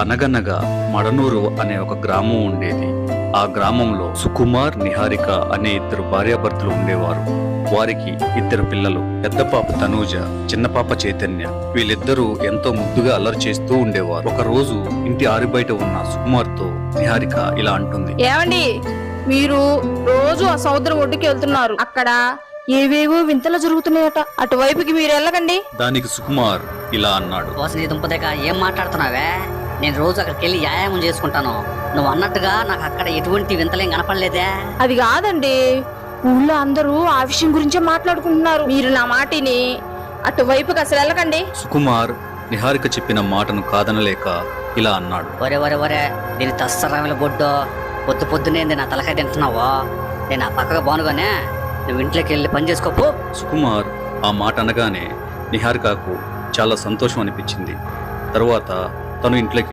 అనగనగా మడనూరు అనే ఒక గ్రామం ఉండేది. ఆ గ్రామంలో సుకుమార్, నిహారిక అనే ఇద్దరు భార్యాభర్తలు ఉండేవారు. వారికి ఇద్దరు పిల్లలు, పెద్ద పాప తనూజ, చిన్న పాప చైతన్య. వీళ్ళిద్దరూ ఎంతో ముద్దుగా అల్లరి చేస్తూ ఉండేవారు. ఒక రోజు ఇంటి ఆరుబయట ఉన్న సుకుమార్తో నిహారిక ఇలా అంటుంది. ఏమండి, మీరు రోజు ఆ సముద్రం ఒడ్డుకి వెళ్తున్నారు. అక్కడ ఏవేవో వింతలు జరుగుతున్నాయట. అటువైపుకి మీరు వెళ్ళకండి. దానికి సుకుమార్ ఇలా అన్నాడు. నీ దుంపదేక ఏం మాట్లాడుతున్నావే? నేను రోజు అక్కడికి వెళ్ళి వ్యాయామం చేసుకుంటాను. నువ్వు అన్నట్టుగా నాకు అక్కడ ఎటువంటి వింతలేం కనపడలేదే. అది కాదండి, ఊళ్ళో అందరూ ఆ విషయం గురించే మాట్లాడుకుంటున్నారు. మీరు నా మాటిని అటువైపుకి అసలు వెళ్ళకండి. సుకుమార్ నిహారిక చెప్పిన మాటను కాదనలేక ఇలా అన్నాడు. ఒరే ఒరే ఒరే, దీని తస్సరామిల బొడ్డో, పొద్దు పొద్దునేంది నా తలకాయ తింటున్నావో? నేను ఆ పక్కగా బానుగానే, నువ్వు ఇంట్లోకి వెళ్ళి పని చేసుకోపో. సుకుమార్ ఆ మాట అనగానే నిహారికకు చాలా సంతోషం అనిపించింది. తరువాత తను ఇంట్లోకి